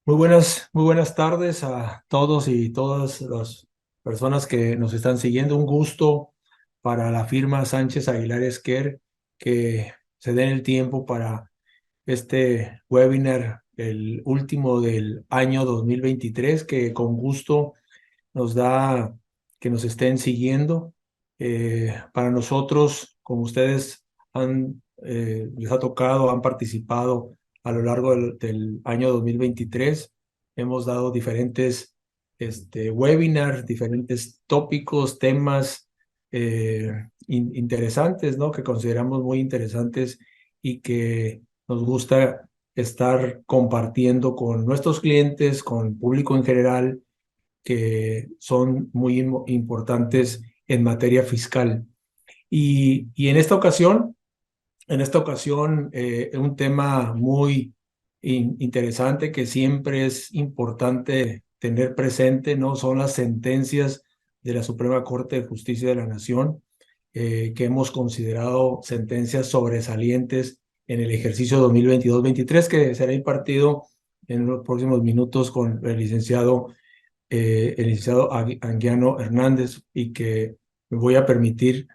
Muy buenas tardes a todos y todas las personas que nos están siguiendo. Un gusto para la firma Sánchez Aguilar Esquer que se den el tiempo para este webinar, el último del año 2023, que con gusto nos da que nos estén siguiendo. Para nosotros, como ustedes les ha tocado, han participado a lo largo del año 2023, hemos dado diferentes webinars, diferentes tópicos, temas interesantes, ¿no? Que consideramos muy interesantes y que nos gusta estar compartiendo con nuestros clientes, con el público en general, que son muy importantes en materia fiscal. Y en esta ocasión, un tema muy interesante que siempre es importante tener presente, ¿no? Son las sentencias de la Suprema Corte de Justicia de la Nación, que hemos considerado sentencias sobresalientes en el ejercicio 2022-23, que será impartido en los próximos minutos con el licenciado Anguiano Hernández, y que me voy a permitir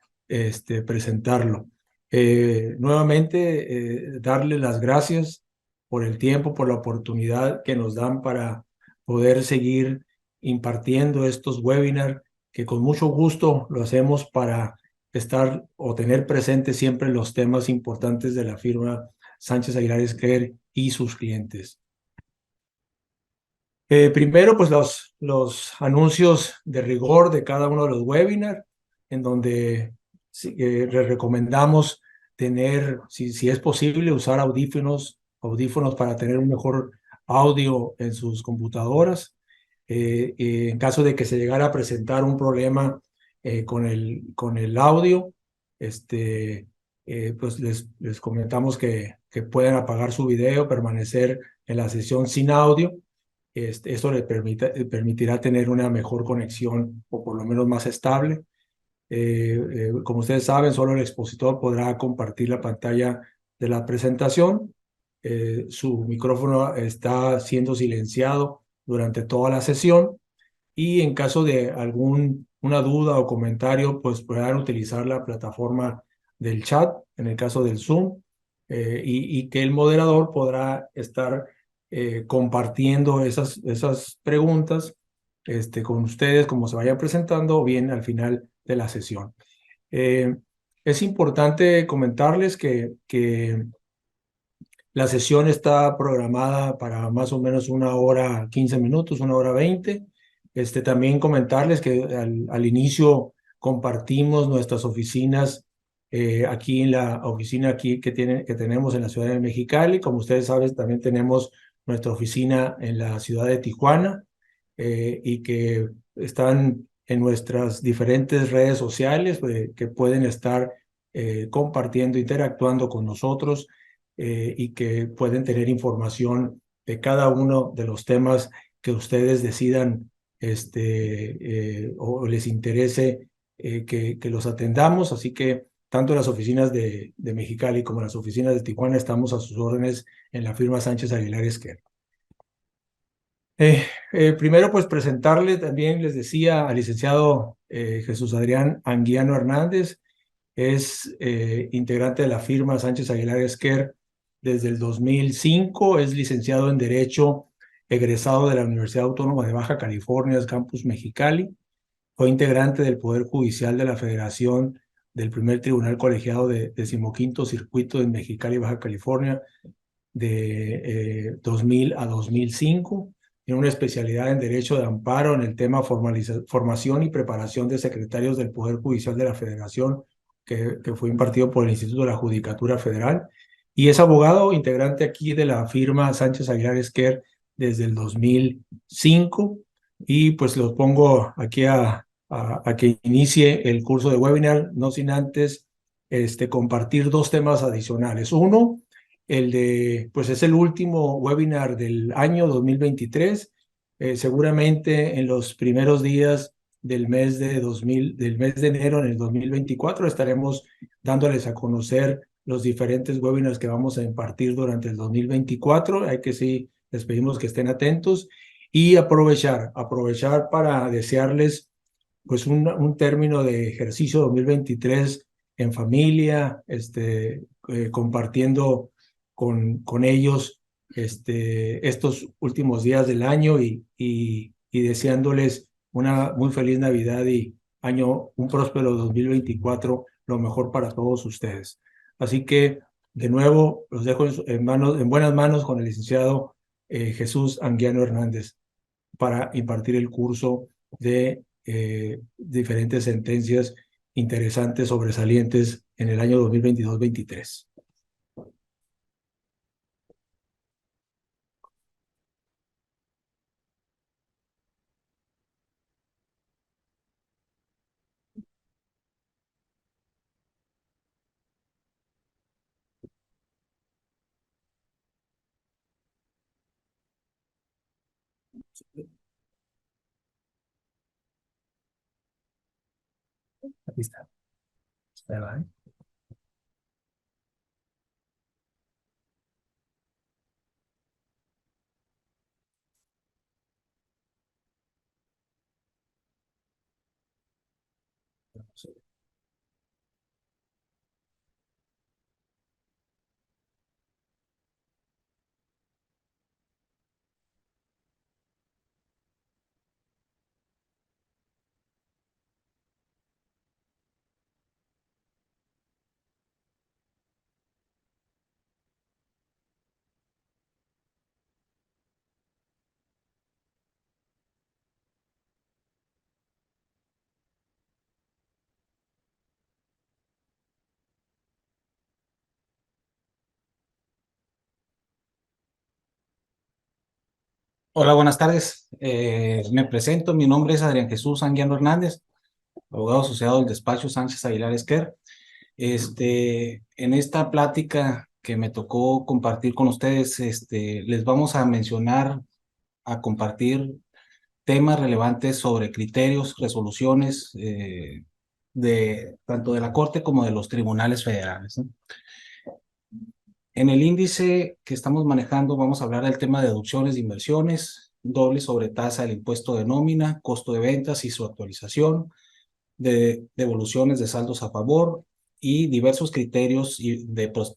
presentarlo. Nuevamente, darle las gracias por el tiempo, por la oportunidad que nos dan para poder seguir impartiendo estos webinars, que con mucho gusto lo hacemos para estar o tener presentes siempre los temas importantes de la firma Sánchez Aguilar Esquer y sus clientes. Primero, pues los anuncios de rigor de cada uno de los webinars, en donde les recomendamos tener, si es posible, usar audífonos para tener un mejor audio en sus computadoras. En caso de que se llegara a presentar un problema con el audio, pues les comentamos que puedan apagar su video, permanecer en la sesión sin audio. Esto le permitirá tener una mejor conexión, o por lo menos más estable. Como ustedes saben, solo el expositor podrá compartir la pantalla de la presentación. Su micrófono está siendo silenciado durante toda la sesión, y en caso de una duda o comentario, pues podrán utilizar la plataforma del chat, en el caso del Zoom, y que el moderador podrá estar compartiendo esas preguntas con ustedes, como se vayan presentando, o bien al final de la sesión. Eh, es importante comentarles que la sesión está programada para más o menos 1 hora 15 minutos, 1 hora 20. También comentarles que al inicio compartimos nuestras oficinas, aquí en la oficina que tenemos en la ciudad de Mexicali. Como ustedes saben, también tenemos nuestra oficina en la ciudad de Tijuana, y que están en nuestras diferentes redes sociales, que pueden estar compartiendo, interactuando con nosotros, y que pueden tener información de cada uno de los temas que ustedes decidan, o les interese, que los atendamos. Así que tanto las oficinas de Mexicali como las oficinas de Tijuana estamos a sus órdenes en la firma Sánchez Aguilar Esquer. Primero, pues presentarle también, les decía, al licenciado Jesús Adrián Anguiano Hernández. Es integrante de la firma Sánchez Aguilar Esquer desde el 2005. Es licenciado en Derecho, egresado de la Universidad Autónoma de Baja California, Campus Mexicali. Fue integrante del Poder Judicial de la Federación del primer Tribunal Colegiado de 15º Circuito en Mexicali, Baja California, de 2000 a 2005. Tiene una especialidad en Derecho de Amparo en el tema formación y preparación de secretarios del Poder Judicial de la Federación, que fue impartido por el Instituto de la Judicatura Federal. Y es abogado integrante aquí de la firma Sánchez Aguilar Esquer desde el 2005. Y pues los pongo aquí a que inicie el curso de webinar, no sin antes compartir dos temas adicionales. Uno, pues es el último webinar del año 2023. Seguramente en los primeros días del mes de enero en el 2024 estaremos dándoles a conocer los diferentes webinars que vamos a impartir durante el 2024. Hay que sí Les pedimos que estén atentos y aprovechar para desearles pues un término de ejercicio 2023 en familia, compartiendo con ellos estos últimos días del año y deseándoles una muy feliz Navidad y un próspero 2024, lo mejor para todos ustedes. Así que, de nuevo, los dejo en buenas manos con el licenciado Jesús Anguiano Hernández para impartir el curso de diferentes sentencias interesantes, sobresalientes en el año 2022-23. Aquí está. Espera, ¿eh? Hola, buenas tardes. Me presento, mi nombre es Adrián Jesús Anguiano Hernández, abogado asociado del despacho Sánchez Aguilar Esquer. En esta plática que me tocó compartir con ustedes, les vamos a mencionar, a compartir temas relevantes sobre criterios, resoluciones de tanto de la Corte como de los tribunales federales, ¿no? En el índice que estamos manejando vamos a hablar del tema de deducciones de inversiones, doble sobretasa del impuesto de nómina, costo de ventas y su actualización, de devoluciones de saldos a favor y diversos criterios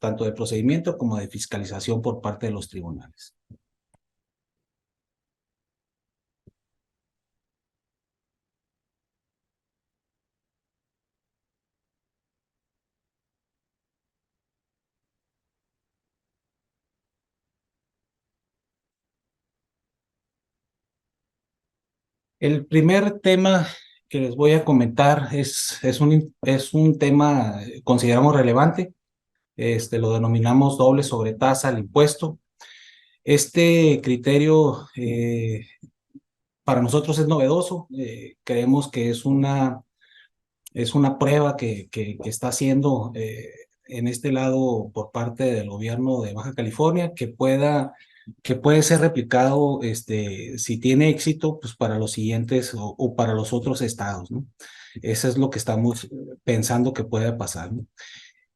tanto de procedimiento como de fiscalización por parte de los tribunales. El primer tema que les voy a comentar es un tema consideramos relevante. Lo denominamos doble sobretasa al impuesto. Este criterio para nosotros es novedoso. Creemos que es una prueba que está haciendo en este lado por parte del gobierno de Baja California que puede ser replicado si tiene éxito pues para los siguientes o para los otros estados, ¿no? Eso es lo que estamos pensando que puede pasar, ¿no?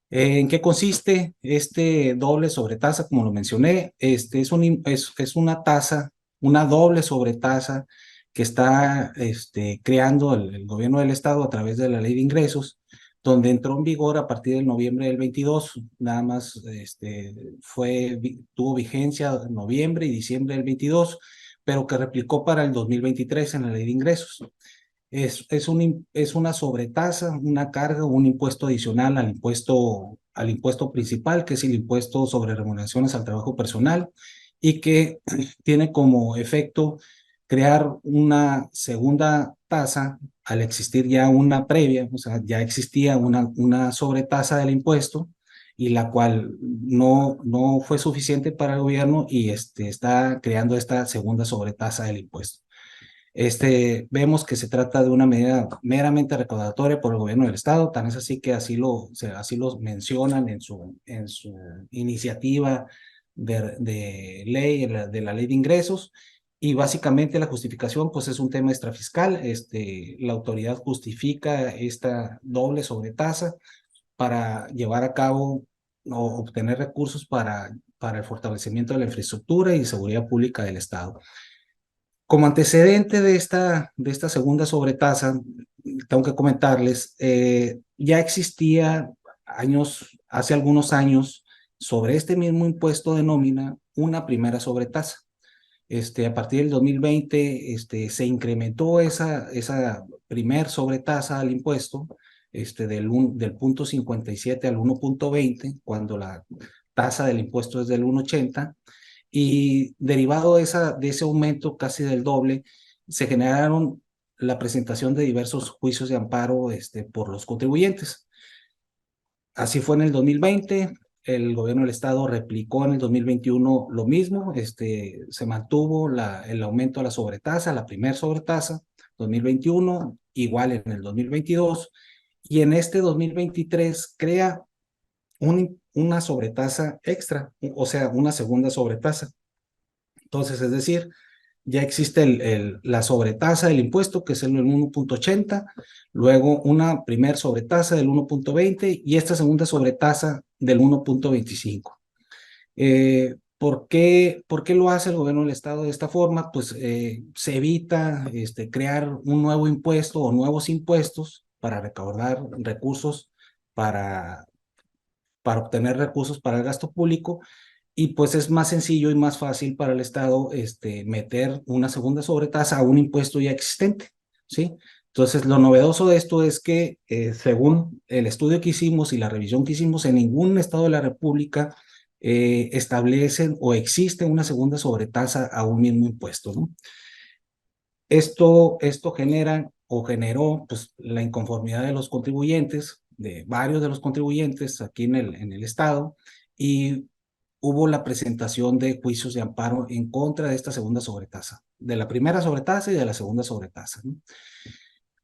¿En qué consiste este doble sobretasa? Como lo mencioné, es una tasa, una doble sobretasa que está creando el gobierno del estado a través de la ley de ingresos, donde entró en vigor a partir del noviembre del 22, nada más tuvo vigencia en noviembre y diciembre del 22, pero que replicó para el 2023 en la ley de ingresos. Es una sobretasa, una carga, un impuesto adicional al impuesto principal, que es el impuesto sobre remuneraciones al trabajo personal, y que tiene como efecto crear una segunda tasa al existir ya una previa, o sea, ya existía una sobretasa del impuesto y la cual no fue suficiente para el gobierno y está creando esta segunda sobretasa del impuesto. Vemos que se trata de una medida meramente recaudatoria por el gobierno del estado, tan es así que así lo mencionan en su iniciativa de ley, de la ley de ingresos, y básicamente la justificación pues es un tema extrafiscal. La autoridad justifica esta doble sobretasa para llevar a cabo o obtener recursos para para el fortalecimiento de la infraestructura y seguridad pública del Estado. Como antecedente de esta segunda sobretasa, tengo que comentarles, ya existía hace algunos años, sobre este mismo impuesto de nómina, una primera sobretasa. A partir del 2020 se incrementó esa primer sobretasa al impuesto del punto 57 al 1.20, cuando la tasa del impuesto es del 1.80, y derivado de ese aumento casi del doble, se generaron la presentación de diversos juicios de amparo por los contribuyentes. Así fue en el 2020, el gobierno del estado replicó en el 2021 lo mismo, se mantuvo el aumento a la sobretasa, la primer sobretasa, 2021, igual en el 2022, y en este 2023 crea una sobretasa extra, o sea, una segunda sobretasa. Entonces, es decir, ya existe la sobretasa del impuesto, que es el 1.80, luego una primer sobretasa del 1.20 y esta segunda sobretasa del 1.25. ¿Por qué lo hace el gobierno del estado de esta forma? Pues se evita crear un nuevo impuesto o nuevos impuestos para recaudar recursos, para obtener recursos para el gasto público, y pues es más sencillo y más fácil para el Estado meter una segunda sobretasa a un impuesto ya existente, ¿sí? Entonces, lo novedoso de esto es que, según el estudio que hicimos y la revisión que hicimos, en ningún estado de la República establecen o existe una segunda sobretasa a un mismo impuesto, ¿no? Esto genera o generó pues, la inconformidad de los contribuyentes, de varios de los contribuyentes aquí en el Estado, y hubo la presentación de juicios de amparo en contra de esta segunda sobretasa, de la primera sobretasa y de la segunda sobretasa, ¿no?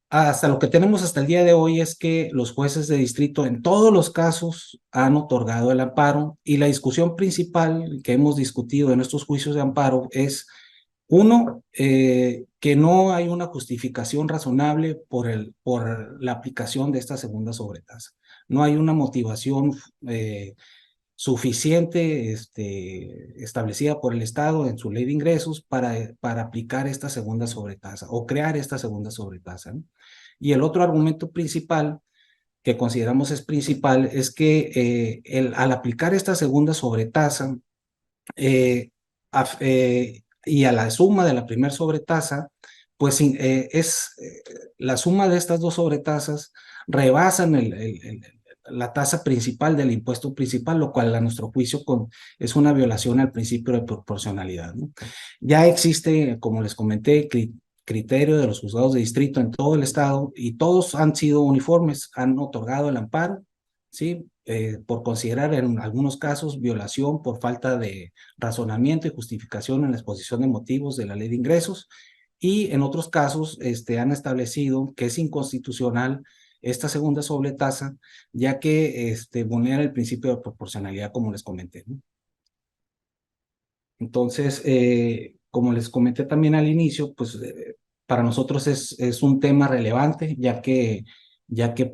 Hasta lo que tenemos hasta el día de hoy es que los jueces de distrito en todos los casos han otorgado el amparo, y la discusión principal que hemos discutido en estos juicios de amparo es, uno, que no hay una justificación razonable por la aplicación de esta segunda sobretasa. No hay una motivación suficiente establecida por el Estado en su ley de ingresos para aplicar esta segunda sobretasa o crear esta segunda sobretasa, ¿no? Y el otro argumento principal que consideramos es principal es que al aplicar esta segunda sobretasa y a la suma de la primera sobretasa, pues la suma de estas dos sobretasas rebasan la tasa principal del impuesto principal, lo cual a nuestro juicio es una violación al principio de proporcionalidad, ¿no? Ya existe, como les comenté, criterio de los juzgados de distrito en todo el estado, y todos han sido uniformes, han otorgado el amparo, ¿sí? Por considerar en algunos casos violación por falta de razonamiento y justificación en la exposición de motivos de la ley de ingresos, y en otros casos han establecido que es inconstitucional esta segunda sobretasa, ya que vulnera el principio de proporcionalidad, como les comenté, ¿no? Entonces, como les comenté también al inicio, pues para nosotros es un tema relevante, ya que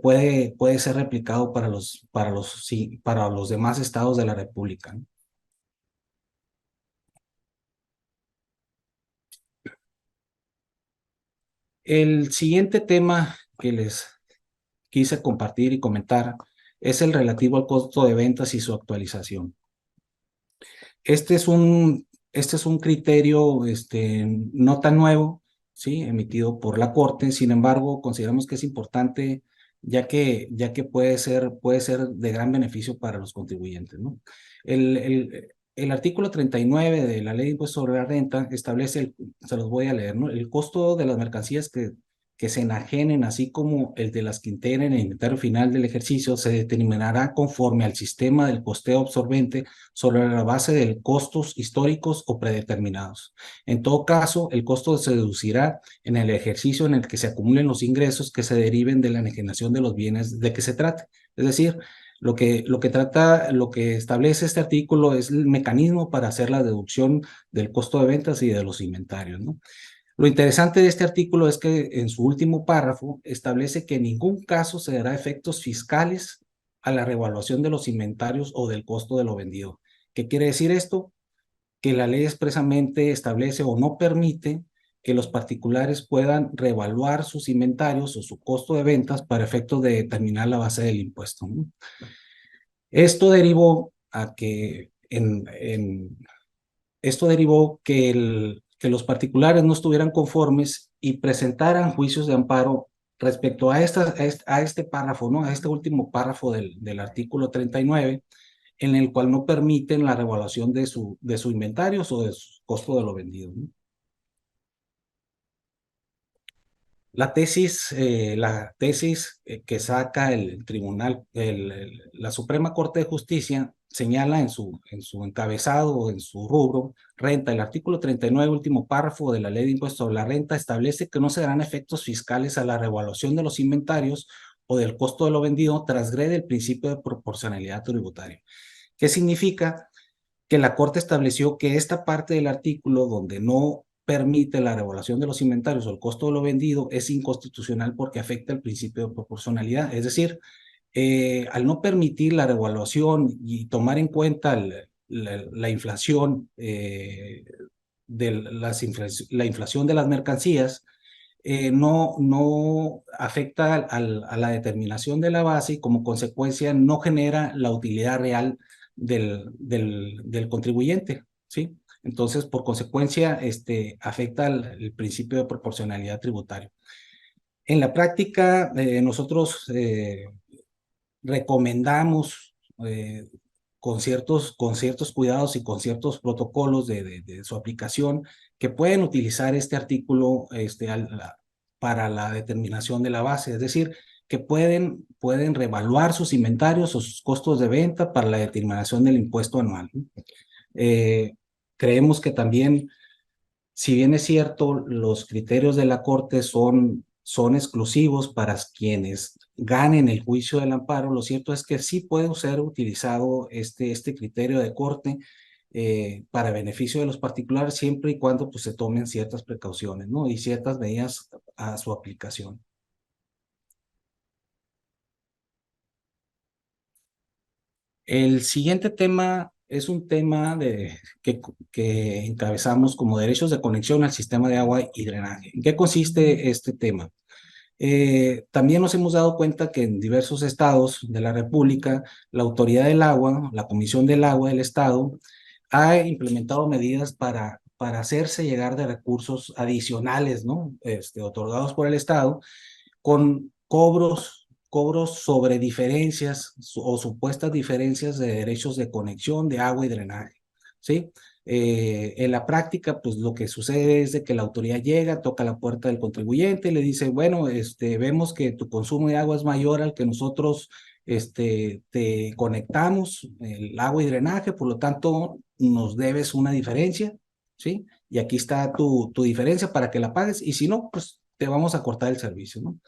puede ser replicado para los demás estados de la República, ¿no? El siguiente tema que les quise compartir y comentar es el relativo al costo de ventas y su actualización. Este es un criterio no tan nuevo, ¿sí? Emitido por la Corte. Sin embargo, consideramos que es importante, ya que puede ser de gran beneficio para los contribuyentes, ¿no? El artículo 39 de la Ley de Impuesto sobre la Renta establece, se los voy a leer, ¿no? El costo de las mercancías que se enajenen, así como el de las que integren el inventario final del ejercicio, se determinará conforme al sistema del costeo absorbente sobre la base de costos históricos o predeterminados. En todo caso, el costo se deducirá en el ejercicio en el que se acumulen los ingresos que se deriven de la enajenación de los bienes de que se trate. Es decir, lo que establece este artículo es el mecanismo para hacer la deducción del costo de ventas y de los inventarios, ¿no? Lo interesante de este artículo es que en su último párrafo establece que en ningún caso se dará efectos fiscales a la revaluación de los inventarios o del costo de lo vendido. ¿Qué quiere decir esto? Que la ley expresamente establece o no permite que los particulares puedan reevaluar sus inventarios o su costo de ventas para efectos de determinar la base del impuesto, ¿no? Esto derivó a que esto derivó que los particulares no estuvieran conformes y presentaran juicios de amparo respecto a este párrafo, ¿no? A este último párrafo del artículo 39, en el cual no permiten la revaluación de su inventario o de su costo de lo vendido, ¿no? La tesis que saca el tribunal, la Suprema Corte de Justicia señala en su encabezado o en su rubro, renta, el artículo 39, último párrafo de la Ley de Impuestos sobre la Renta, establece que no se darán efectos fiscales a la revaluación de los inventarios o del costo de lo vendido, transgrede el principio de proporcionalidad tributaria. ¿Qué significa? Que la Corte estableció que esta parte del artículo donde no permite la revaluación de los inventarios o el costo de lo vendido es inconstitucional porque afecta el principio de proporcionalidad. Es decir, al no permitir la revaluación y tomar en cuenta la inflación, la inflación de las mercancías, no afecta a la determinación de la base y como consecuencia no genera la utilidad real del contribuyente, ¿sí? Entonces, por consecuencia, afecta el principio de proporcionalidad tributaria. En la práctica, nosotros recomendamos con ciertos cuidados y con ciertos protocolos de su aplicación que pueden utilizar este artículo para la determinación de la base, es decir, que pueden reevaluar sus inventarios o sus costos de venta para la determinación del impuesto anual. Eh, Creemos que también, si bien es cierto, los criterios de la Corte son exclusivos para quienes ganen el juicio del amparo, lo cierto es que sí puede ser utilizado este criterio de Corte para beneficio de los particulares siempre y cuando pues, se tomen ciertas precauciones, ¿no? Y ciertas medidas a su aplicación. El siguiente tema es un tema que encabezamos como derechos de conexión al sistema de agua y drenaje. ¿En qué consiste este tema? También nos hemos dado cuenta que en diversos estados de la República, la Autoridad del Agua, la Comisión del Agua del Estado, ha implementado medidas para hacerse llegar de recursos adicionales, ¿no? Otorgados por el Estado, con cobros sobre diferencias o supuestas diferencias de derechos de conexión de agua y drenaje, ¿sí? En la práctica, pues lo que sucede es de que la autoridad llega, toca la puerta del contribuyente y le dice, bueno, vemos que tu consumo de agua es mayor al que nosotros te conectamos, el agua y drenaje, por lo tanto, nos debes una diferencia, ¿sí? Y aquí está tu diferencia para que la pagues y si no, pues te vamos a cortar el servicio, ¿no?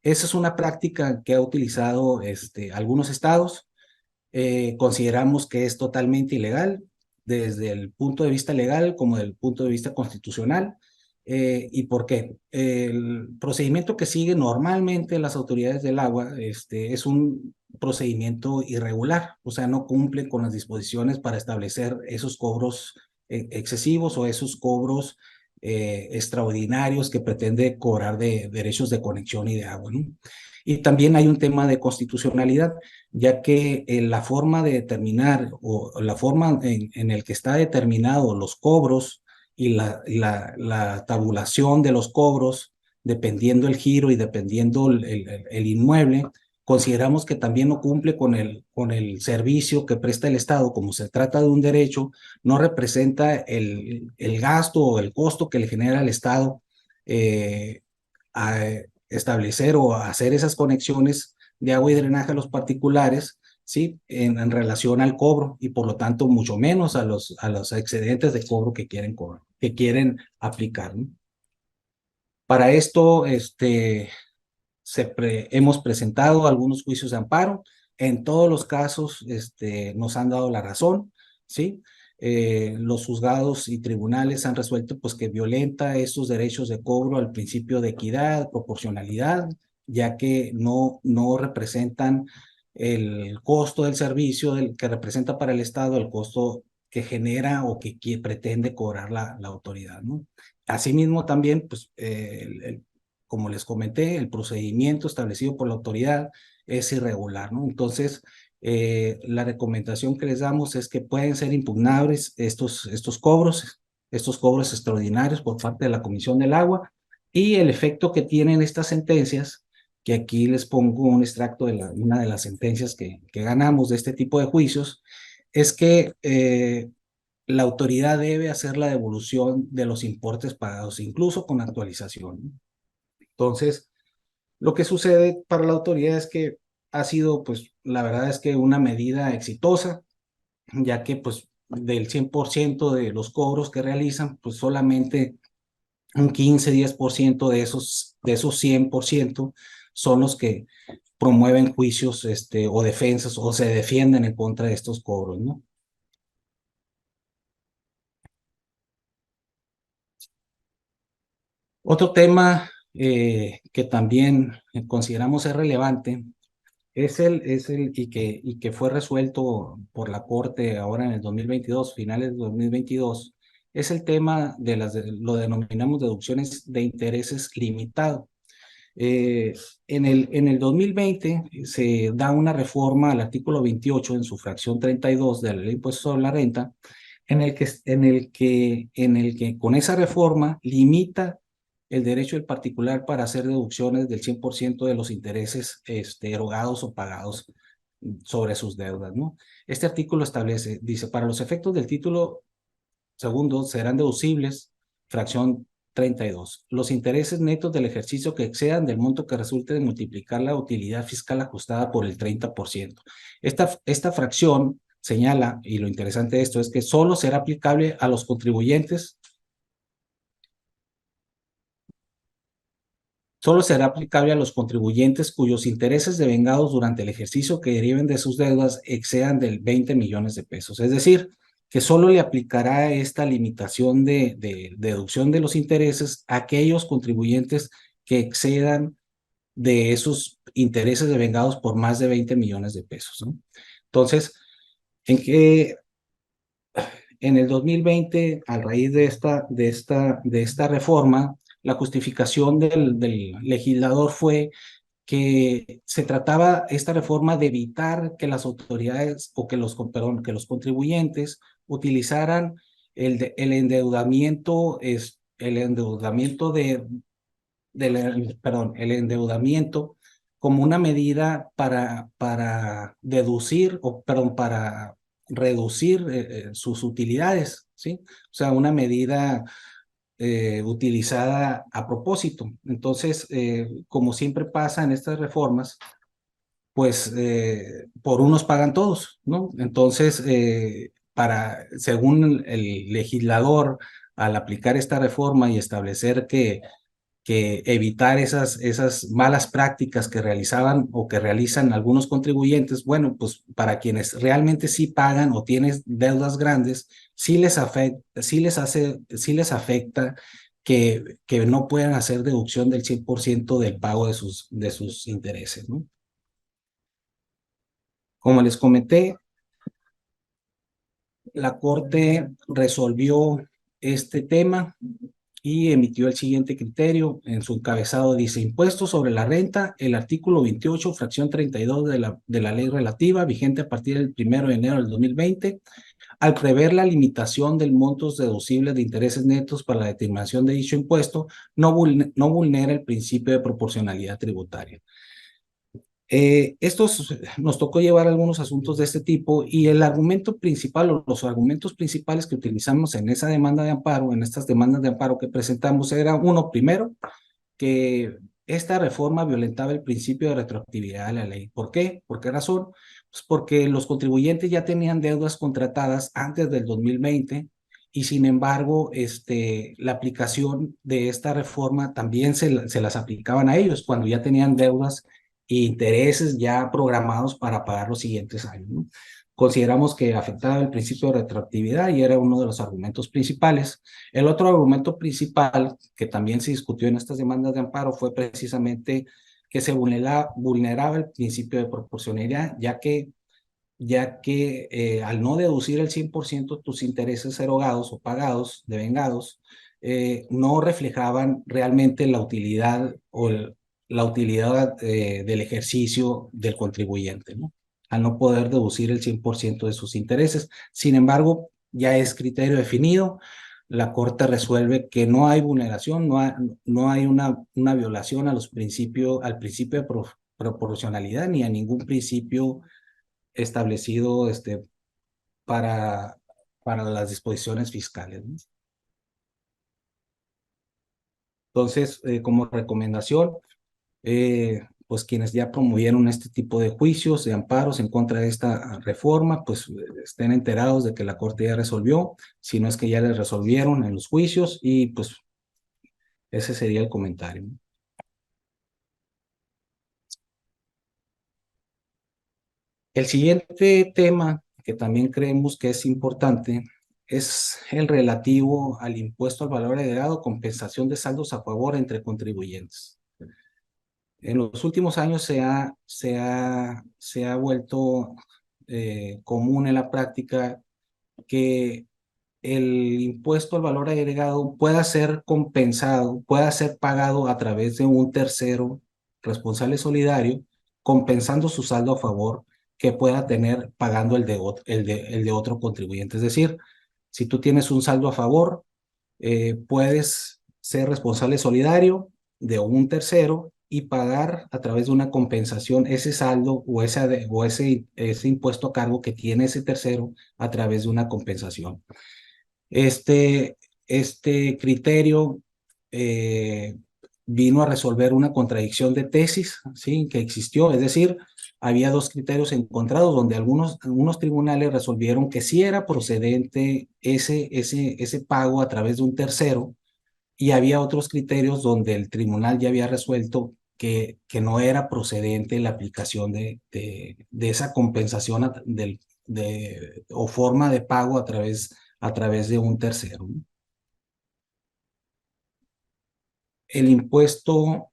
Esa es una práctica que ha utilizado algunos estados. Consideramos que es totalmente ilegal desde el punto de vista legal como del punto de vista constitucional. ¿Y por qué? El procedimiento que sigue normalmente las autoridades del agua es un procedimiento irregular, o sea, no cumple con las disposiciones para establecer esos cobros excesivos o esos cobros extraordinarios que pretende cobrar de derechos de conexión y de agua, ¿no? Y también hay un tema de constitucionalidad, ya que la forma de determinar o la forma en el que está determinado los cobros y la tabulación de los cobros, dependiendo el giro y dependiendo el inmueble, consideramos que también no cumple con el servicio que presta el Estado, como se trata de un derecho, no representa el gasto o el costo que le genera al Estado a establecer o a hacer esas conexiones de agua y drenaje a los particulares, ¿sí? En relación al cobro y por lo tanto mucho menos a los excedentes de cobro que quieren cobrar, que quieren aplicar, ¿no? Para esto, hemos presentado algunos juicios de amparo. En todos los casos, nos han dado la razón, ¿sí? Los juzgados y tribunales han resuelto pues, que violenta estos derechos de cobro al principio de equidad, proporcionalidad, ya que no representan el costo del servicio que representa para el Estado, el costo que genera o que pretende cobrar la autoridad, ¿no? Asimismo, también, pues, como les comenté, el procedimiento establecido por la autoridad es irregular, ¿no? Entonces, la recomendación que les damos es que pueden ser impugnables estos cobros extraordinarios por parte de la Comisión del Agua, y el efecto que tienen estas sentencias, que aquí les pongo un extracto de una de las sentencias que ganamos de este tipo de juicios, es que la autoridad debe hacer la devolución de los importes pagados, incluso con actualización. Entonces, lo que sucede para la autoridad es que ha sido, pues, la verdad es que una medida exitosa, ya que, pues, del 100% de los cobros que realizan, pues solamente un 15-10% de esos 100% son los que promueven juicios o defensas o se defienden en contra de estos cobros, ¿no? Otro tema que también consideramos es relevante y que fue resuelto por la Corte ahora en el 2022, finales de 2022, es el tema lo denominamos deducciones de intereses limitado. Eh, en el 2020 se da una reforma al artículo 28 en su fracción 32 de la Ley de Impuestos sobre la Renta, en el que con esa reforma limita el derecho del particular para hacer deducciones del 100% de los intereses erogados o pagados sobre sus deudas, ¿no? Este artículo dice, para los efectos del título segundo serán deducibles, fracción 32, los intereses netos del ejercicio que excedan del monto que resulte de multiplicar la utilidad fiscal ajustada por el 30%. Esta fracción señala, y lo interesante de esto es que solo será aplicable a los contribuyentes, cuyos intereses devengados durante el ejercicio que deriven de sus deudas excedan del 20 millones de pesos. Es decir, que solo le aplicará esta limitación de deducción de los intereses a aquellos contribuyentes que excedan de esos intereses devengados por más de 20 millones de pesos, ¿no? Entonces, en el 2020, a raíz de esta reforma, la justificación del legislador fue que se trataba esta reforma de evitar que las autoridades o que los contribuyentes utilizaran el endeudamiento, el endeudamiento como una medida para deducir para reducir sus utilidades, ¿sí? O sea, una medida utilizada a propósito. Entonces, como siempre pasa en estas reformas, pues por unos pagan todos, ¿no? Entonces, según el legislador, al aplicar esta reforma y establecer que evitar esas malas prácticas que realizaban o que realizan algunos contribuyentes, bueno, pues para quienes realmente sí pagan o tienen deudas grandes, sí les afecta que no puedan hacer deducción del 100% del pago de sus intereses, ¿no? Como les comenté, la Corte resolvió este tema y emitió el siguiente criterio. En su encabezado dice: impuesto sobre la renta, el artículo 28, fracción 32 de la ley relativa, vigente a partir del 1 de enero del 2020, al prever la limitación del montos deducibles de intereses netos para la determinación de dicho impuesto, no vulnera el principio de proporcionalidad tributaria. Nos tocó llevar algunos asuntos de este tipo, y el argumento principal o los argumentos principales que utilizamos en esa demanda de amparo, en estas demandas de amparo que presentamos, era uno, primero, que esta reforma violentaba el principio de retroactividad de la ley. ¿Por qué? ¿Por qué razón? Pues porque los contribuyentes ya tenían deudas contratadas antes del 2020, y sin embargo, la aplicación de esta reforma también se las aplicaban a ellos cuando ya tenían deudas e intereses ya programados para pagar los siguientes años, ¿no? Consideramos que afectaba el principio de retroactividad y era uno de los argumentos principales. El otro argumento principal que también se discutió en estas demandas de amparo fue precisamente que se vulneraba el principio de proporcionalidad, ya que al no deducir el 100% tus intereses erogados o pagados, devengados, no reflejaban realmente la utilidad la utilidad del ejercicio del contribuyente, ¿no? Al no poder deducir el 100% de sus intereses. Sin embargo, ya es criterio definido. La Corte resuelve que no hay vulneración, no hay una violación a al principio de proporcionalidad ni a ningún principio establecido para, para las disposiciones fiscales, ¿no? Entonces, como recomendación, pues quienes ya promovieron este tipo de juicios, de amparos en contra de esta reforma, pues estén enterados de que la Corte ya resolvió, si no es que ya les resolvieron en los juicios, y pues ese sería el comentario, ¿no? El siguiente tema que también creemos que es importante es el relativo al impuesto al valor agregado, compensación de saldos a favor entre contribuyentes. En los últimos años se ha vuelto común en la práctica que el impuesto al valor agregado pueda ser compensado, pueda ser pagado a través de un tercero responsable solidario, compensando su saldo a favor que pueda tener pagando el de otro contribuyente. Es decir, si tú tienes un saldo a favor, puedes ser responsable solidario de un tercero y pagar a través de una compensación ese saldo ese impuesto a cargo que tiene ese tercero a través de una compensación. Este, este criterio eh, vino a resolver una contradicción de tesis, ¿sí?, que existió. Es decir, había dos criterios encontrados donde algunos tribunales resolvieron que sí era procedente ese pago a través de un tercero, y había otros criterios donde el tribunal ya había resuelto que no era procedente la aplicación de esa compensación o forma de pago a través de un tercero, ¿no? El impuesto,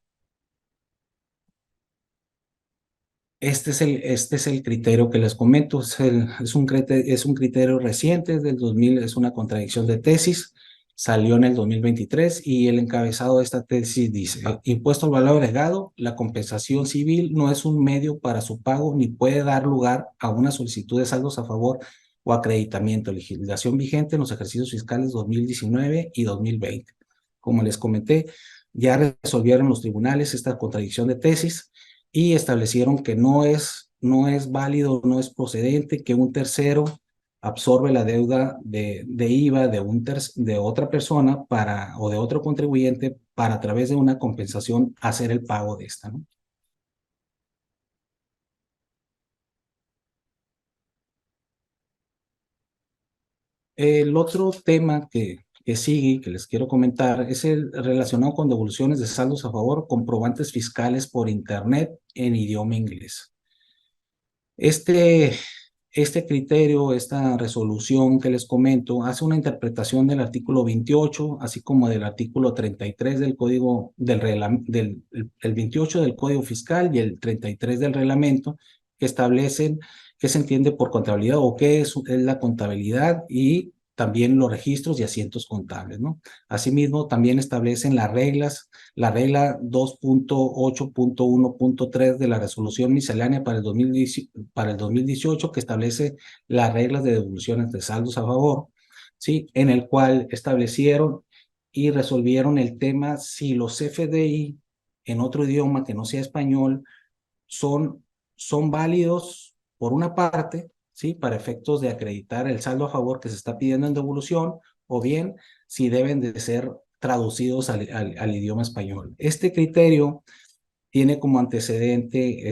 este es el criterio que les comento, es un criterio reciente, es del 2000, es una contradicción de tesis, salió en el 2023 y el encabezado de esta tesis dice: impuesto al valor agregado, la compensación civil no es un medio para su pago ni puede dar lugar a una solicitud de saldos a favor o acreditamiento. Legislación vigente en los ejercicios fiscales 2019 y 2020. Como les comenté, ya resolvieron los tribunales esta contradicción de tesis y establecieron que no es válido, no es procedente que un tercero absorbe la deuda de IVA de otra persona o de otro contribuyente para, a través de una compensación, hacer el pago de esta, ¿no? El otro tema que sigue, que les quiero comentar, es el relacionado con devoluciones de saldos a favor, comprobantes fiscales por Internet en idioma inglés. Este criterio, esta resolución que les comento, hace una interpretación del artículo 28, así como del artículo 33 del Código el 28 del Código Fiscal y el 33 del reglamento, que establecen qué se entiende por contabilidad o qué es la contabilidad, y también los registros y asientos contables, ¿no? Asimismo, también establecen las reglas, la regla 2.8.1.3 de la resolución miscelánea para el 2018, que establece las reglas de devoluciones de saldos a favor, ¿sí?, en el cual establecieron y resolvieron el tema si los FDI en otro idioma que no sea español son válidos por una parte, ¿sí?, para efectos de acreditar el saldo a favor que se está pidiendo en devolución, o bien si deben de ser traducidos al idioma español. Este criterio tiene como antecedente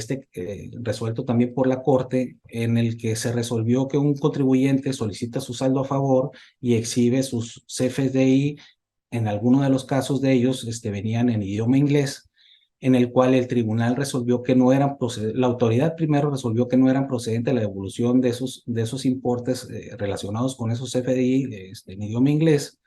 resuelto también por la Corte, en el que se resolvió que un contribuyente solicita su saldo a favor y exhibe sus CFDI. En algunos de los casos de ellos venían en idioma inglés, en el cual el tribunal resolvió que no eran procedentes. La autoridad primero resolvió que no eran procedentes la devolución de esos importes relacionados con esos CFDI en idioma inglés.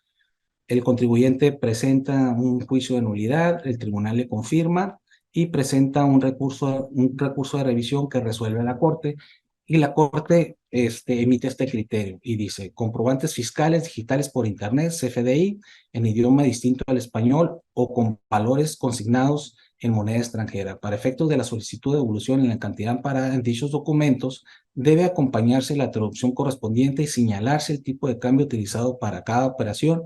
El contribuyente presenta un juicio de nulidad, el tribunal le confirma y presenta un recurso de revisión que resuelve la Corte, y la Corte emite este criterio y dice: comprobantes fiscales digitales por Internet, CFDI, en idioma distinto al español o con valores consignados en moneda extranjera. Para efectos de la solicitud de devolución en la cantidad para en dichos documentos, debe acompañarse la traducción correspondiente y señalarse el tipo de cambio utilizado para cada operación.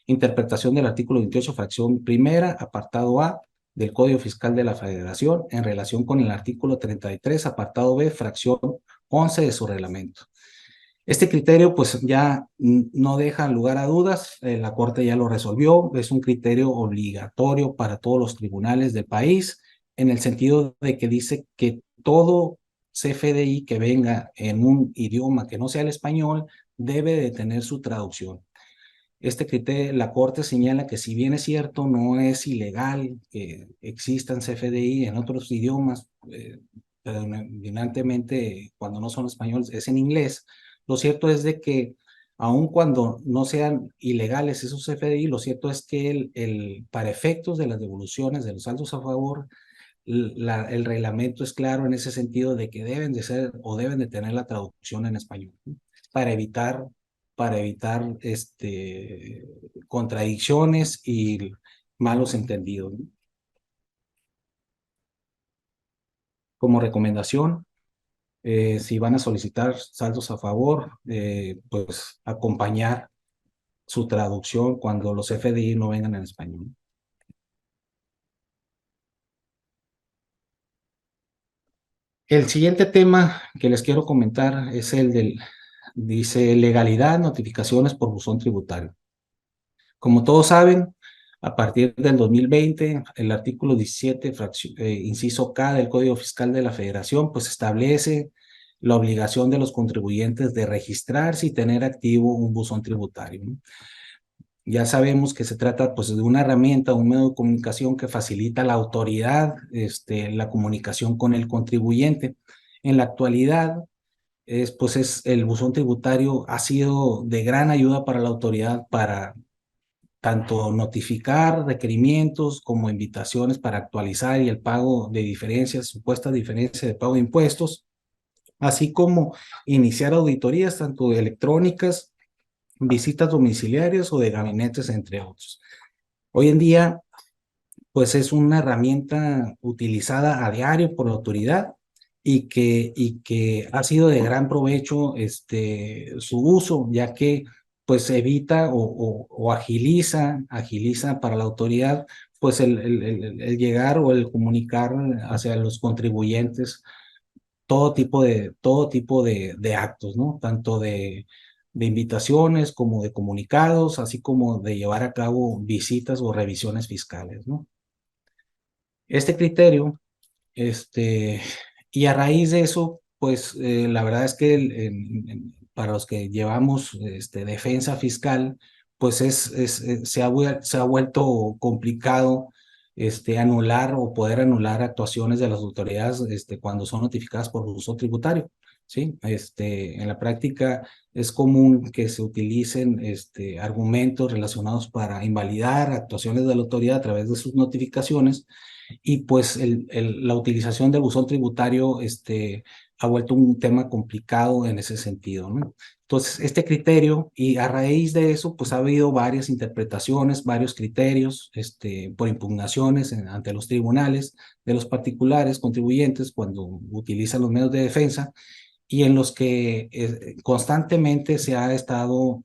Interpretación del artículo 28, fracción primera, apartado A del Código Fiscal de la Federación en relación con el artículo 33, apartado B, fracción 11 de su reglamento. Este criterio pues ya no deja lugar a dudas, la Corte ya lo resolvió, es un criterio obligatorio para todos los tribunales del país, en el sentido de que dice que todo CFDI que venga en un idioma que no sea el español debe de tener su traducción. Este criterio, la Corte señala que, si bien es cierto, no es ilegal que existan CFDI en otros idiomas, predominantemente cuando no son españoles es en inglés. Lo cierto es de que, aun cuando no sean ilegales esos CFDI, lo cierto es que para efectos de las devoluciones de los saldos a favor, el reglamento es claro en ese sentido de que deben de ser o deben de tener la traducción en español, ¿no? para evitar, para evitar contradicciones y malos entendidos, ¿no? Como recomendación, si van a solicitar saldos a favor, pues acompañar su traducción cuando los FDI no vengan en español. El siguiente tema que les quiero comentar es dice legalidad, notificaciones por buzón tributario. Como todos saben, a partir del 2020, el artículo 17, inciso K del Código Fiscal de la Federación, pues establece la obligación de los contribuyentes de registrarse y tener activo un buzón tributario, ¿no? Ya sabemos que se trata pues de una herramienta, un medio de comunicación que facilita a la autoridad la comunicación con el contribuyente. En la actualidad, el buzón tributario ha sido de gran ayuda para la autoridad para tanto notificar requerimientos como invitaciones para actualizar y el pago de diferencias, supuestas diferencias de pago de impuestos, así como iniciar auditorías tanto electrónicas, visitas domiciliarias o de gabinetes, entre otros. Hoy en día, pues es una herramienta utilizada a diario por la autoridad y que ha sido de gran provecho su uso, ya que pues evita o agiliza para la autoridad pues el llegar o el comunicar hacia los contribuyentes todo tipo de actos, ¿no? Tanto de invitaciones como de comunicados, así como de llevar a cabo visitas o revisiones fiscales, ¿no? Este criterio, y a raíz de eso, pues la verdad es que para los que llevamos defensa fiscal, pues se ha vuelto complicado anular o poder anular actuaciones de las autoridades cuando son notificadas por uso tributario, ¿sí? En la práctica es común que se utilicen argumentos relacionados para invalidar actuaciones de la autoridad a través de sus notificaciones, y pues la utilización del buzón tributario ha vuelto un tema complicado en ese sentido, ¿no? Entonces, este criterio, y a raíz de eso, pues ha habido varias interpretaciones, varios criterios por impugnaciones ante los tribunales de los particulares contribuyentes cuando utilizan los medios de defensa, y en los que constantemente se ha estado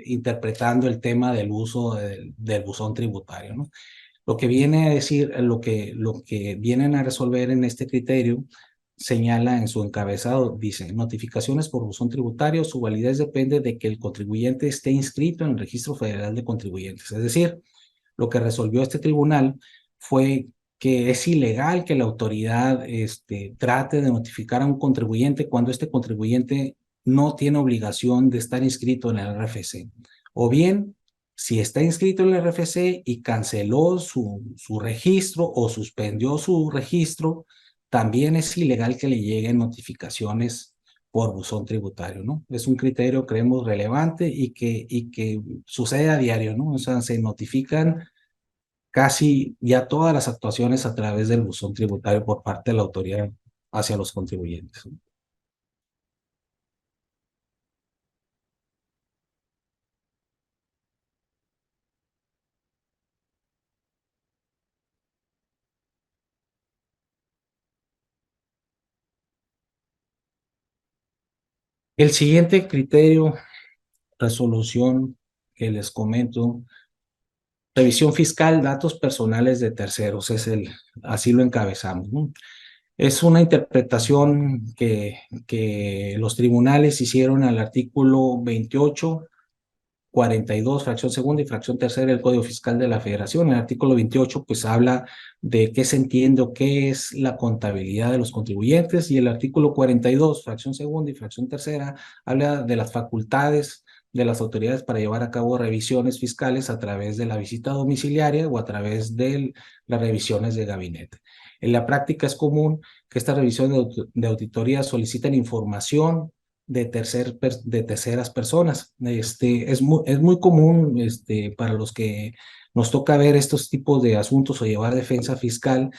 interpretando el tema del uso del buzón tributario, ¿no? Lo que viene a decir, lo que vienen a resolver en este criterio, señala en su encabezado, dice: notificaciones por buzón tributario, su validez depende de que el contribuyente esté inscrito en el Registro Federal de Contribuyentes. Es decir, lo que resolvió este tribunal fue que es ilegal que la autoridad trate de notificar a un contribuyente cuando este contribuyente no tiene obligación de estar inscrito en el RFC. O bien, si está inscrito en el RFC y canceló su registro o suspendió su registro, también es ilegal que le lleguen notificaciones por buzón tributario, ¿no? Es un criterio, creemos, relevante y que sucede a diario, ¿no? O sea, se notifican casi ya todas las actuaciones a través del buzón tributario por parte de la autoridad hacia los contribuyentes. El siguiente criterio, resolución que les comento, revisión fiscal, datos personales de terceros, así lo encabezamos, ¿no? Es una interpretación que los tribunales hicieron al artículo 28, 42, fracción segunda y fracción tercera del Código Fiscal de la Federación. El artículo 28 pues habla de qué se entiende o qué es la contabilidad de los contribuyentes, y el artículo 42, fracción segunda y fracción tercera, habla de las facultades de las autoridades para llevar a cabo revisiones fiscales a través de la visita domiciliaria o a través de las revisiones de gabinete. En la práctica es común que estas revisiones de auditoría soliciten información de terceras personas. Es muy común para los que nos toca ver estos tipos de asuntos o llevar defensa fiscal,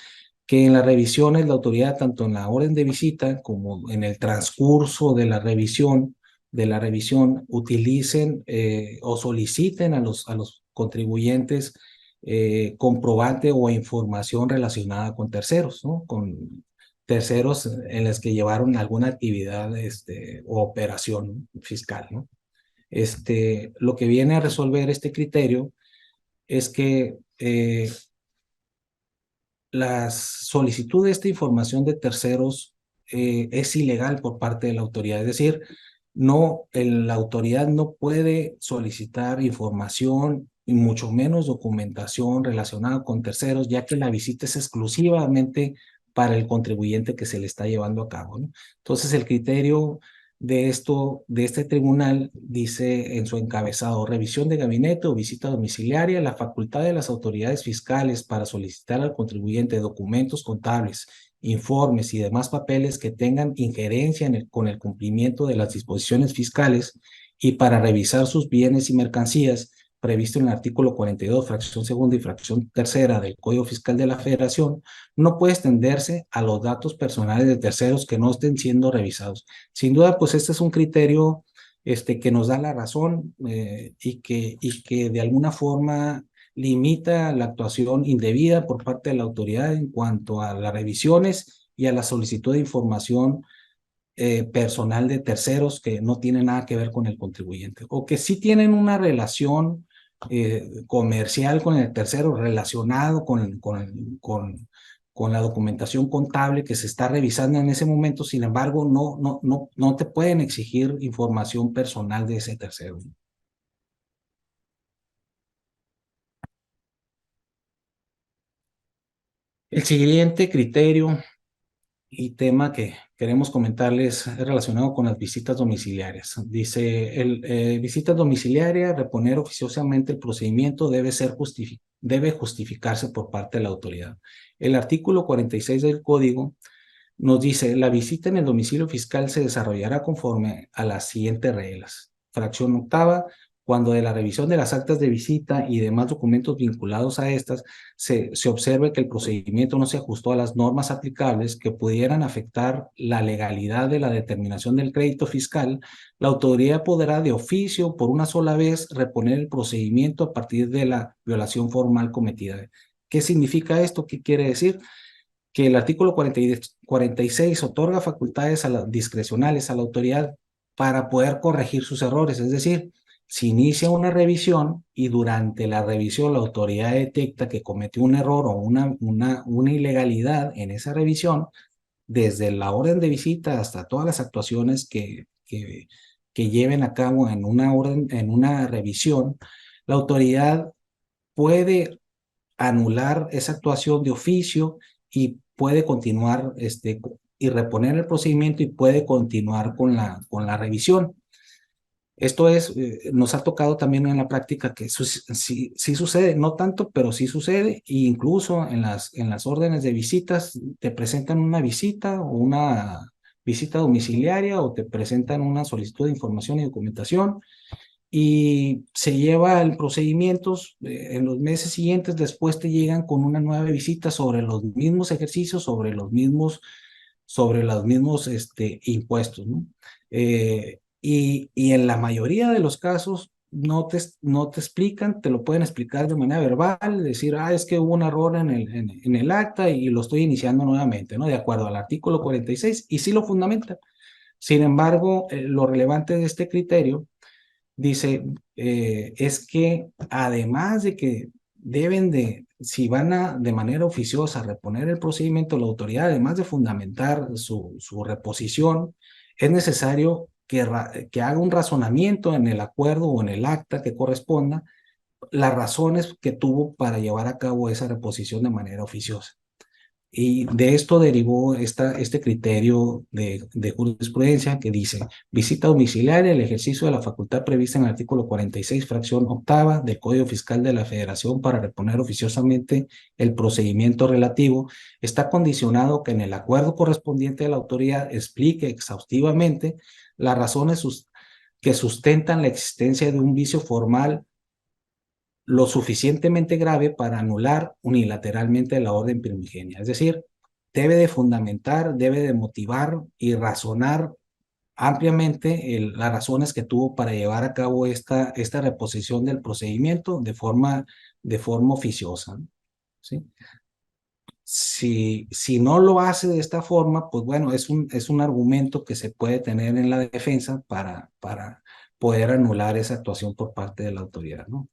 que en las revisiones la autoridad, tanto en la orden de visita como en el transcurso de la revisión utilicen o soliciten a los contribuyentes comprobante o información relacionada con terceros, ¿no? Con terceros en las que llevaron alguna actividad o operación fiscal, ¿no? Lo que viene a resolver este criterio es que la solicitud de esta información de terceros es ilegal por parte de la autoridad. Es decir, la autoridad no puede solicitar información y mucho menos documentación relacionada con terceros, ya que la visita es exclusivamente para el contribuyente que se le está llevando a cabo, ¿no? Entonces, el criterio de este tribunal dice en su encabezado: revisión de gabinete o visita domiciliaria, la facultad de las autoridades fiscales para solicitar al contribuyente documentos contables, informes y demás papeles que tengan injerencia con el cumplimiento de las disposiciones fiscales, y para revisar sus bienes y mercancías previsto en el artículo 42, fracción segunda y fracción tercera del Código Fiscal de la Federación, no puede extenderse a los datos personales de terceros que no estén siendo revisados. Sin duda, pues este es un criterio que nos da la razón, y que de alguna forma limita la actuación indebida por parte de la autoridad en cuanto a las revisiones y a la solicitud de información personal de terceros que no tienen nada que ver con el contribuyente, o que sí tienen una relación comercial con el tercero, relacionado con la documentación contable que se está revisando en ese momento. Sin embargo, no te pueden exigir información personal de ese tercero. El siguiente criterio y tema que queremos comentarles es relacionado con las visitas domiciliarias. Dice, visita domiciliaria, reponer oficiosamente el procedimiento debe justificarse por parte de la autoridad. El artículo 46 del Código nos dice: la visita en el domicilio fiscal se desarrollará conforme a las siguientes reglas. Fracción octava: cuando de la revisión de las actas de visita y demás documentos vinculados a estas se observe que el procedimiento no se ajustó a las normas aplicables que pudieran afectar la legalidad de la determinación del crédito fiscal, la autoridad podrá de oficio por una sola vez reponer el procedimiento a partir de la violación formal cometida. ¿Qué significa esto? ¿Qué quiere decir? Que el artículo 46 otorga facultades discrecionales a la autoridad para poder corregir sus errores. Es decir, si inicia una revisión y durante la revisión la autoridad detecta que cometió un error o una ilegalidad en esa revisión, desde la orden de visita hasta todas las actuaciones que lleven a cabo en en una revisión, la autoridad puede anular esa actuación de oficio y puede continuar y reponer el procedimiento, y puede continuar con la revisión. Esto nos ha tocado también en la práctica que sí, sí sucede, no tanto, pero sí sucede, e incluso en las órdenes de visitas te presentan una visita o una visita domiciliaria, o te presentan una solicitud de información y documentación, y se lleva el procedimiento. En los meses siguientes, después te llegan con una nueva visita sobre los mismos ejercicios, sobre los mismos impuestos, ¿no? Y en la mayoría de los casos no te explican, te lo pueden explicar de manera verbal, decir, es que hubo un error en el acta y lo estoy iniciando nuevamente, ¿no? De acuerdo al artículo 46, y sí lo fundamentan. Sin embargo, lo relevante de este criterio dice, es que además de que deben de, si van a de manera oficiosa reponer el procedimiento, la autoridad, además de fundamentar su reposición, es necesario que haga un razonamiento en el acuerdo o en el acta que corresponda, las razones que tuvo para llevar a cabo esa reposición de manera oficiosa. Y de esto derivó este criterio de jurisprudencia que dice: visita domiciliaria, el ejercicio de la facultad prevista en el artículo 46, fracción octava del Código Fiscal de la Federación para reponer oficiosamente el procedimiento relativo, está condicionado que en el acuerdo correspondiente de la autoridad explique exhaustivamente las razones que sustentan la existencia de un vicio formal lo suficientemente grave para anular unilateralmente la orden primigenia. Es decir, debe de fundamentar, debe de motivar y razonar ampliamente las razones que tuvo para llevar a cabo esta reposición del procedimiento de forma oficiosa, ¿sí? Si no lo hace de esta forma, pues bueno, es un argumento que se puede tener en la defensa para poder anular esa actuación por parte de la autoridad, ¿no?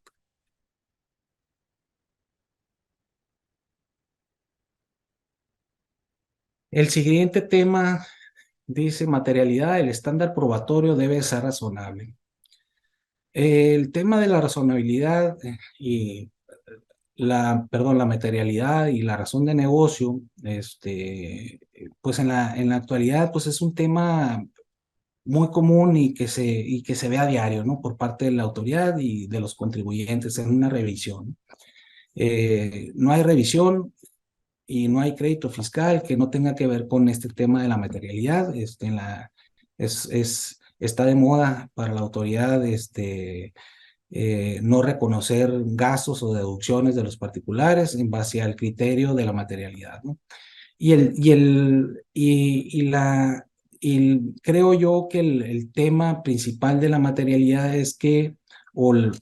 El siguiente tema dice: materialidad, el estándar probatorio debe ser razonable. El tema de la razonabilidad y la materialidad y la razón de negocio, pues en la actualidad, pues es un tema muy común y que se ve a diario, ¿no? Por parte de la autoridad y de los contribuyentes en una revisión. No hay revisión y no hay crédito fiscal que no tenga que ver con este tema de la materialidad. Está de moda para la autoridad no reconocer gastos o deducciones de los particulares en base al criterio de la materialidad, ¿no? Y, el, y, el, y, y la, y creo yo que el tema principal de la materialidad es que,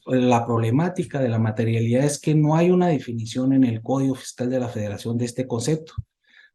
la problemática de la materialidad es que no hay una definición en el Código Fiscal de la Federación de este concepto.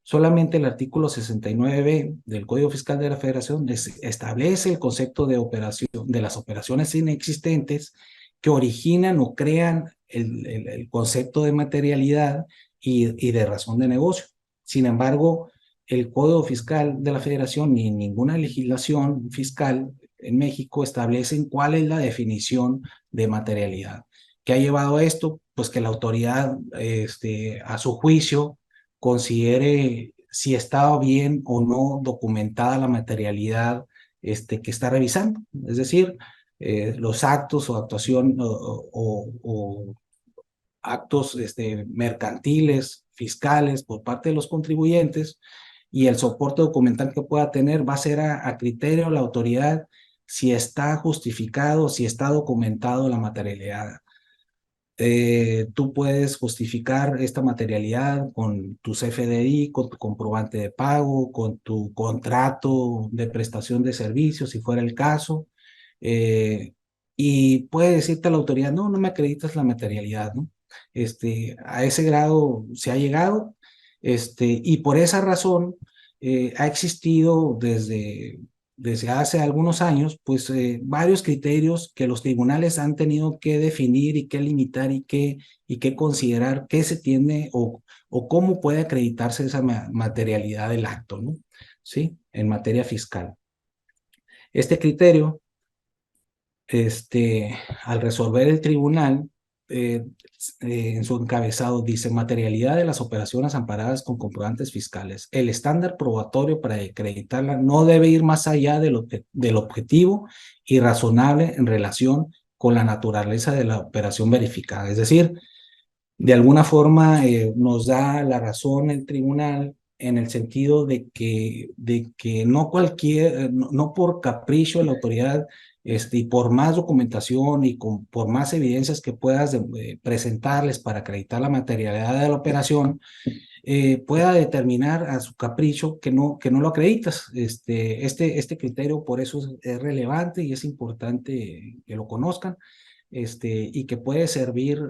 Solamente el artículo 69b del Código Fiscal de la Federación establece el concepto de las operaciones inexistentes que originan o crean el concepto de materialidad y de razón de negocio. Sin embargo, el Código Fiscal de la Federación ni ninguna legislación fiscal en México establecen cuál es la definición de materialidad. ¿Qué ha llevado a esto? Pues que la autoridad, a su juicio, considere si estaba bien o no documentada la materialidad que está revisando. Es decir, los actos o actuación o actos mercantiles, fiscales por parte de los contribuyentes, y el soporte documental que pueda tener va a ser a criterio de la autoridad si está justificado, si está documentado la materialidad. Tú puedes justificar esta materialidad con tu CFDI, con tu comprobante de pago, con tu contrato de prestación de servicios, si fuera el caso, eh, y puede decirte a la autoridad: no, no me acreditas la materialidad, ¿no? A ese grado se ha llegado, y por esa razón ha existido desde hace algunos años, pues varios criterios que los tribunales han tenido que definir y que limitar y que considerar qué se tiene o cómo puede acreditarse esa materialidad del acto, ¿no? ¿Sí? En materia fiscal. Este criterio, al resolver el tribunal, eh, en su encabezado dice: materialidad de las operaciones amparadas con comprobantes fiscales. El estándar probatorio para acreditarla no debe ir más allá del objetivo y razonable en relación con la naturaleza de la operación verificada. Es decir, de alguna forma nos da la razón el tribunal en el sentido de que no por capricho de la autoridad y por más documentación y por más evidencias que puedas presentarles para acreditar la materialidad de la operación, pueda determinar a su capricho que no lo acreditas. Este criterio por eso es relevante y es importante que lo conozcan, y que puede servir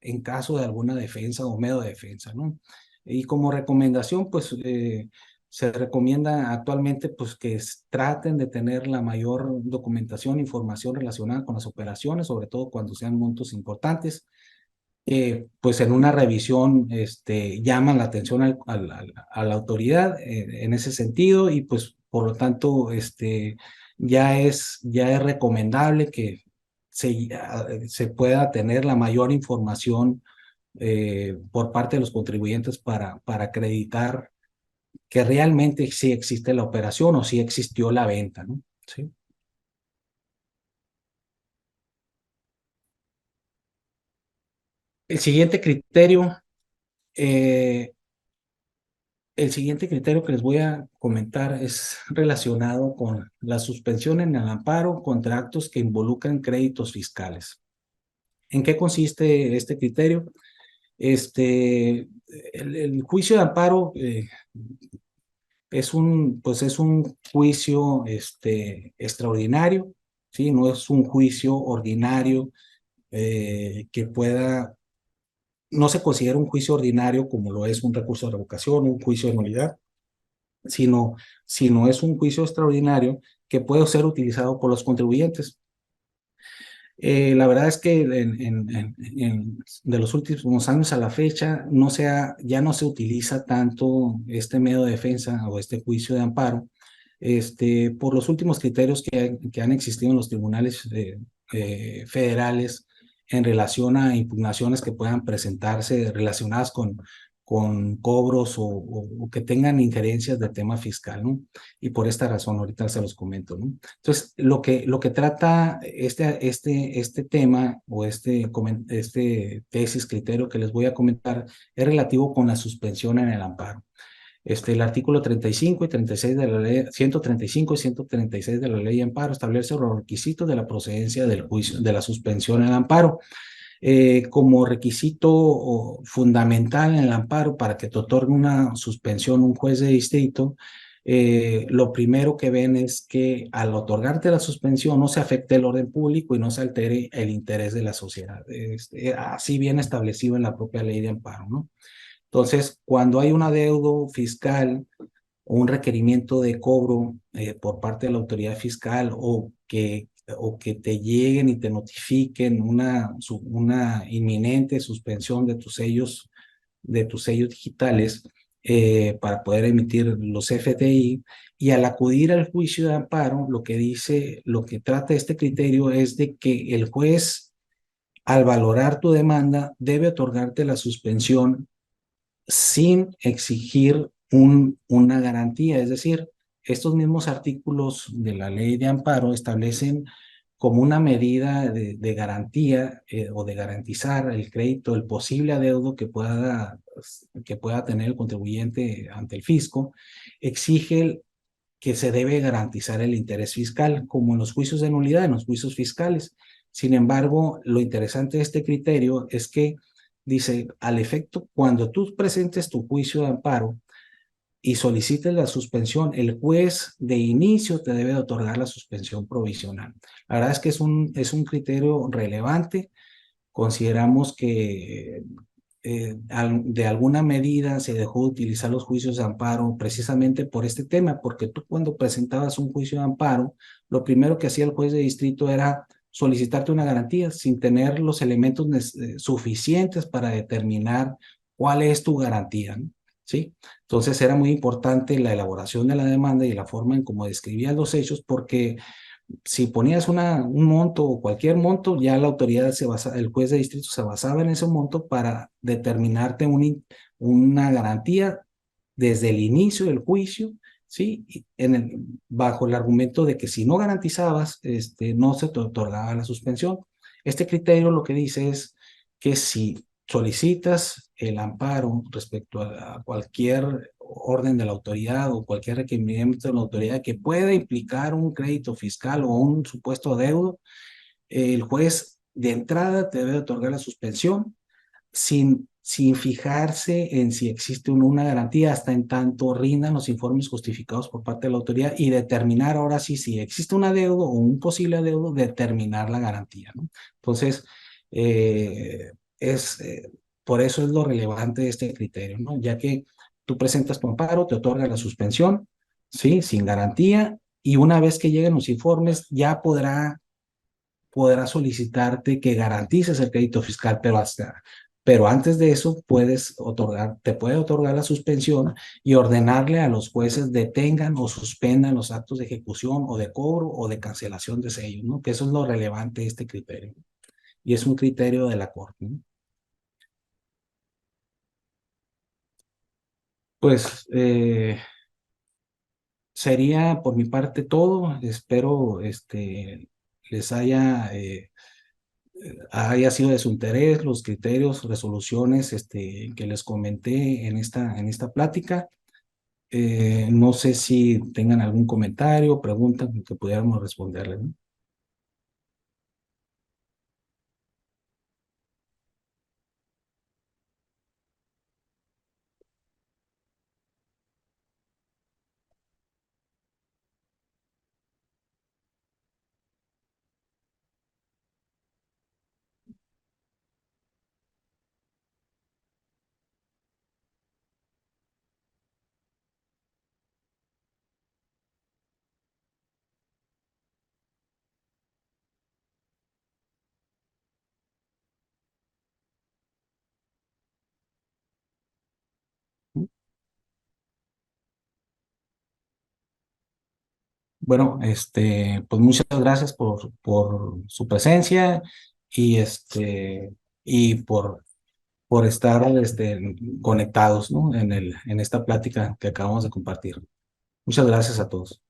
en caso de alguna defensa o medio de defensa, ¿no? Y como recomendación, pues se recomienda actualmente pues que traten de tener la mayor documentación, información relacionada con las operaciones, sobre todo cuando sean montos importantes. Pues en una revisión llaman la atención a la autoridad en ese sentido, y pues por lo tanto ya es recomendable que se pueda tener la mayor información por parte de los contribuyentes para acreditar que realmente sí existe la operación o sí existió la venta, ¿no? Sí. El siguiente criterio eh, El siguiente criterio que les voy a comentar es relacionado con la suspensión en el amparo contra actos que involucran créditos fiscales. ¿En qué consiste este criterio? El juicio de amparo pues es un juicio extraordinario, ¿sí? No es un juicio ordinario que pueda, no se considera un juicio ordinario como lo es un recurso de revocación, un juicio de nulidad, sino, sino es un juicio extraordinario que puede ser utilizado por los contribuyentes. La verdad es que de los últimos años a la fecha ya no se utiliza tanto este medio de defensa o este juicio de amparo, por los últimos criterios que han existido en los tribunales federales en relación a impugnaciones que puedan presentarse relacionadas con cobros o que tengan injerencias de tema fiscal, ¿no? Y por esta razón ahorita se los comento, ¿no? Entonces, lo que trata este tema o este tesis, criterio que les voy a comentar es relativo con la suspensión en el amparo. El artículo 35 y 36 de la ley, 135 y 136 de la ley de amparo establece los requisitos de la procedencia del juicio, de la suspensión en el amparo. Como requisito fundamental en el amparo para que te otorgue una suspensión un juez de distrito, lo primero que ven es que al otorgarte la suspensión no se afecte el orden público y no se altere el interés de la sociedad. Así bien establecido en la propia ley de amparo, ¿no? Entonces, cuando hay un adeudo fiscal o un requerimiento de cobro por parte de la autoridad fiscal, o que te lleguen y te notifiquen una inminente suspensión de tus sellos digitales para poder emitir los FDI, y al acudir al juicio de amparo, lo que trata este criterio es de que el juez, al valorar tu demanda, debe otorgarte la suspensión sin exigir una garantía. Es decir, estos mismos artículos de la ley de amparo establecen como una medida de garantía o de garantizar el crédito, el posible adeudo que pueda tener el contribuyente ante el fisco, exige que se debe garantizar el interés fiscal, como en los juicios de nulidad, en los juicios fiscales. Sin embargo, lo interesante de este criterio es que dice, al efecto, cuando tú presentes tu juicio de amparo y solicites la suspensión, el juez de inicio te debe otorgar la suspensión provisional. La verdad es que es un criterio relevante. Consideramos que de alguna medida se dejó de utilizar los juicios de amparo precisamente por este tema, porque tú cuando presentabas un juicio de amparo, lo primero que hacía el juez de distrito era solicitarte una garantía sin tener los elementos suficientes para determinar cuál es tu garantía, ¿no? ¿Sí? Entonces era muy importante la elaboración de la demanda y la forma en cómo describías los hechos, porque si ponías un monto o cualquier monto, ya la autoridad el juez de distrito se basaba en ese monto para determinarte una garantía desde el inicio del juicio, ¿sí? Bajo el argumento de que si no garantizabas, no se te otorgaba la suspensión. Este criterio lo que dice es que si solicitas el amparo respecto a cualquier orden de la autoridad o cualquier requerimiento de la autoridad que pueda implicar un crédito fiscal o un supuesto adeudo, el juez de entrada te debe otorgar la suspensión sin fijarse en si existe una garantía hasta en tanto rindan los informes justificados por parte de la autoridad y determinar ahora sí si existe un adeudo o un posible adeudo, determinar la garantía, ¿no? Entonces, eh, es, eh, por eso es lo relevante de este criterio, ¿no? Ya que tú presentas tu amparo, te otorga la suspensión, ¿sí? Sin garantía, y una vez que lleguen los informes ya podrá solicitarte que garantices el crédito fiscal, pero antes de eso te puede otorgar la suspensión y ordenarle a los jueces detengan o suspendan los actos de ejecución o de cobro o de cancelación de sellos, ¿no? Que eso es lo relevante de este criterio. Y es un criterio de la Corte, ¿no? Pues sería por mi parte todo. Espero les haya sido de su interés los criterios, resoluciones que les comenté en esta plática. No sé si tengan algún comentario, pregunta que pudiéramos responderle, ¿no? Bueno, pues muchas gracias por su presencia y y por estar conectados, ¿no? En esta plática que acabamos de compartir. Muchas gracias a todos.